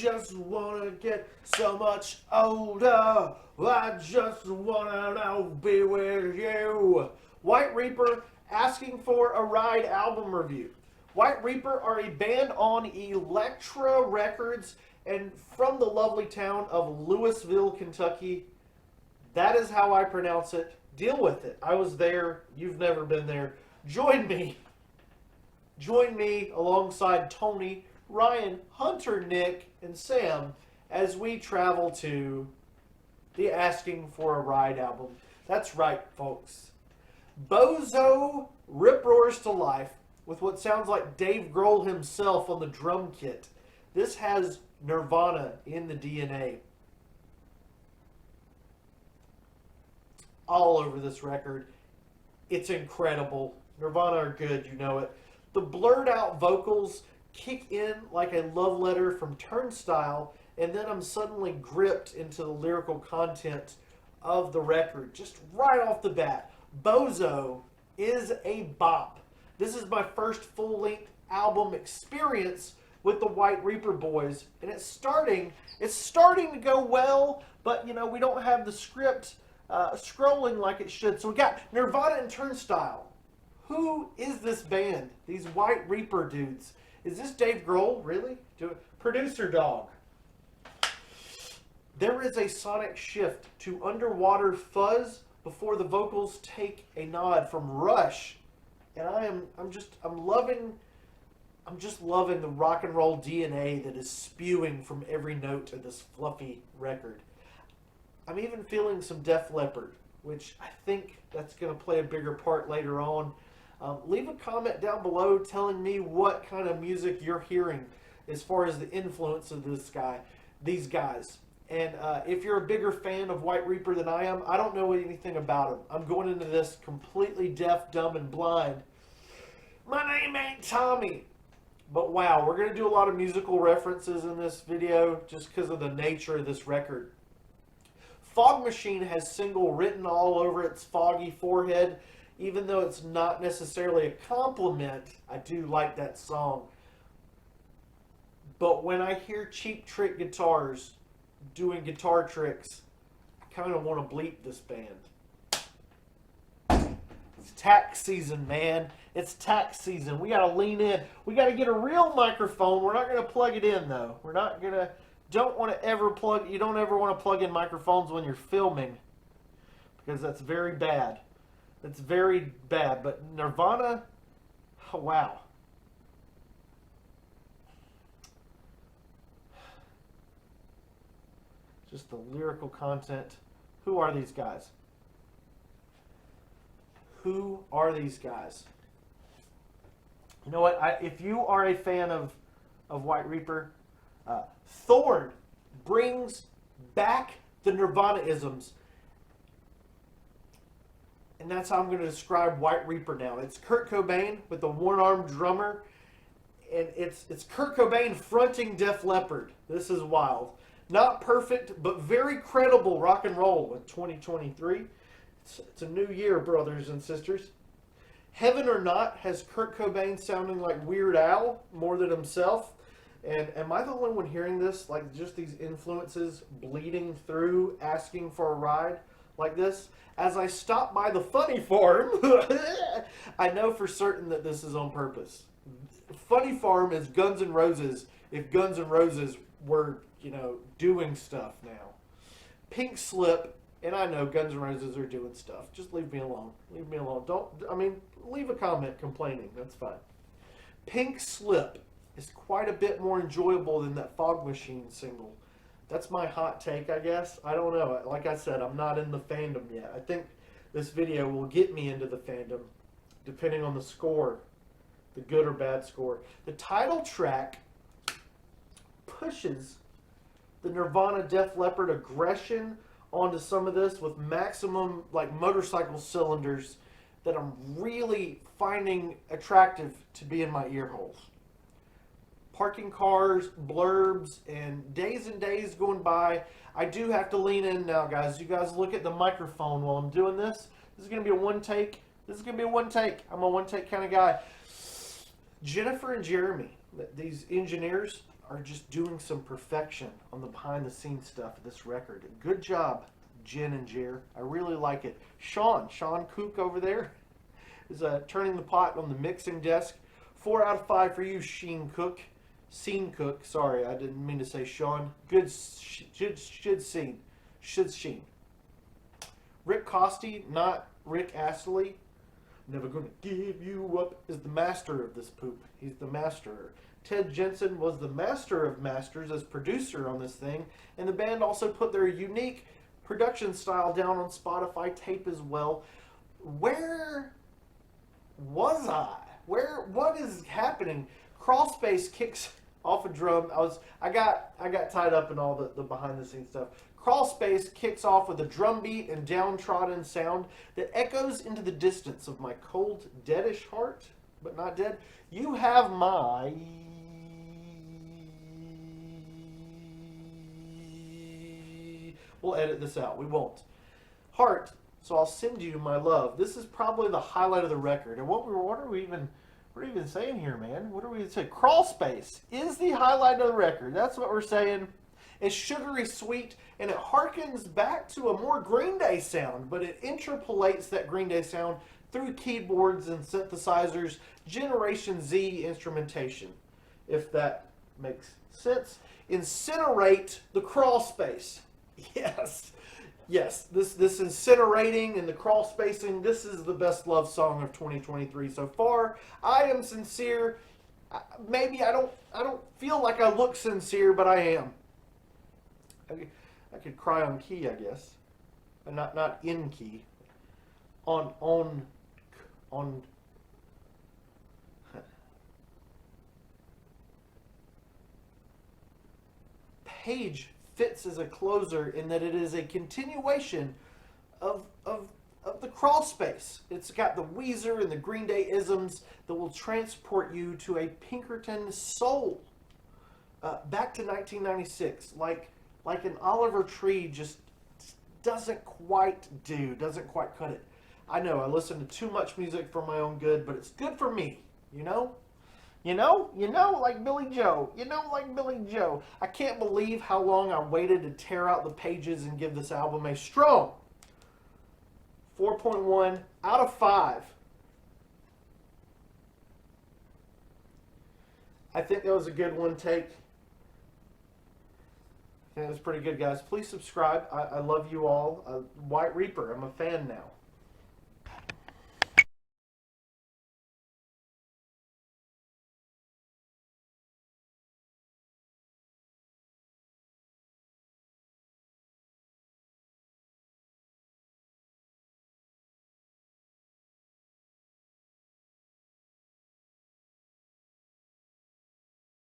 just wanna get so much older. I just wanna be with you. White Reaper asking for a ride album review. White Reaper are a band on Elektra Records and from the lovely town of Louisville, Kentucky. That is how I pronounce it. Deal with it. I was there. You've never been there. Join me. Join me alongside Tony, Ryan, Hunter, Nick, and Sam as we travel to the Asking for a Ride album. That's right, folks. Bozo rip roars to life with what sounds like Dave Grohl himself on the drum kit. This has Nirvana in the DNA. All over this record. It's incredible. Nirvana are good, you know it. The blurred out vocals kick in like a love letter from Turnstile, and then I'm suddenly gripped into the lyrical content of the record, just right off the bat. Bozo is a bop. This is my first full-length album experience with the White Reaper boys, and it's starting to go well, but you know, we don't have the script scrolling like it should. So we got Nirvana and Turnstile. Who is this band? These White Reaper dudes. Is this Dave Grohl? Really? Producer dog. There is a sonic shift to underwater fuzz before the vocals take a nod from Rush. And I'm just loving the rock and roll DNA that is spewing from every note of this fluffy record. I'm even feeling some Def Leppard, which I think that's going to play a bigger part later on. Leave a comment down below telling me what kind of music you're hearing as far as the influence of these guys. And if you're a bigger fan of White Reaper than I am, I don't know anything about them. I'm going into this completely deaf, dumb, and blind. My name ain't Tommy. But wow, we're going to do a lot of musical references in this video just because of the nature of this record. Fog Machine has single written all over its foggy forehead. Even though it's not necessarily a compliment, I do like that song. But when I hear Cheap Trick guitars doing guitar tricks, I kind of want to bleep this band. It's tax season, man. It's tax season. We got to lean in. We got to get a real microphone. We're not going to plug it in, though. We're not going to... You don't ever want to plug in microphones when you're filming, because that's very bad. It's very bad. But Nirvana, oh, wow. Just the lyrical content. Who are these guys? Who are these guys? You know what? If you are a fan of White Reaper, Thorn brings back the Nirvana-isms. And that's how I'm going to describe White Reaper now. It's Kurt Cobain with the one-armed drummer. And it's Kurt Cobain fronting Def Leppard. This is wild. Not perfect, but very credible rock and roll in 2023. It's a new year, brothers and sisters. Heaven or Not has Kurt Cobain sounding like Weird Al more than himself. And am I the only one hearing this? Like just these influences bleeding through, asking for a ride like this? As I stop by the Funny Farm, I know for certain that this is on purpose. Funny Farm is Guns N' Roses if Guns N' Roses were, you know, doing stuff now. Pink Slip, and I know Guns N' Roses are doing stuff. Just leave me alone. Leave me alone. Leave a comment complaining. That's fine. Pink Slip is quite a bit more enjoyable than that Fog Machine single. That's my hot take, I guess. I don't know. Like I said, I'm not in the fandom yet. I think this video will get me into the fandom, depending on the score, the good or bad score. The title track pushes the Nirvana Def Leppard aggression onto some of this with maximum like motorcycle cylinders that I'm really finding attractive to be in my ear holes. Parking cars, blurbs, and days going by. I do have to lean in now, guys. You guys look at the microphone while I'm doing this. This is going to be a one take. I'm a one take kind of guy. Jennifer and Jeremy, these engineers, are just doing some perfection on the behind-the-scenes stuff of this record. Good job, Jen and Jer. I really like it. Sean Cook over there is turning the pot on the mixing desk. 4 out of 5 for you, Sheen Cook. Sorry, I didn't mean to say Sean. Good, should Sheen. Rick Costi, not Rick Astley. Never gonna give you up is the master of this poop. He's the master. Ted Jensen was the master of masters as producer on this thing, and the band also put their unique production style down on Spotify tape as well. Where was I? What is happening? Crawl Space kicks off a drum. I got tied up in all the behind the scenes stuff. Crawl Space kicks off with a drum beat and downtrodden sound that echoes into the distance of my cold, deadish heart, but not dead. You have my... We'll edit this out. We won't. Heart, so I'll send you my love. This is probably the highlight of the record. And what are we even saying here, man? What are we saying? Crawl Space is the highlight of the record. That's what we're saying. It's sugary sweet, and it harkens back to a more Green Day sound, but it interpolates that Green Day sound through keyboards and synthesizers, Generation Z instrumentation, if that makes sense. Incinerate the crawl space. Yes, this incinerating and the crawl spacing, this is the best love song of 2023 so far. I am sincere. Maybe I don't feel like I look sincere, but I am. I could cry on key, I guess. Not in key. On Page fits as a closer in that it is a continuation of the crawl space. It's got the Weezer and the Green Day isms that will transport you to a Pinkerton soul. Back to 1996, like an Oliver Tree just doesn't quite cut it. I know I listen to too much music for my own good, but it's good for me, you know? Like Billy Joe. I can't believe how long I waited to tear out the pages and give this album a strong 4.1 out of 5. I think that was a good one take. I think that was pretty good, guys. Please subscribe. I love you all. White Reaper, I'm a fan now.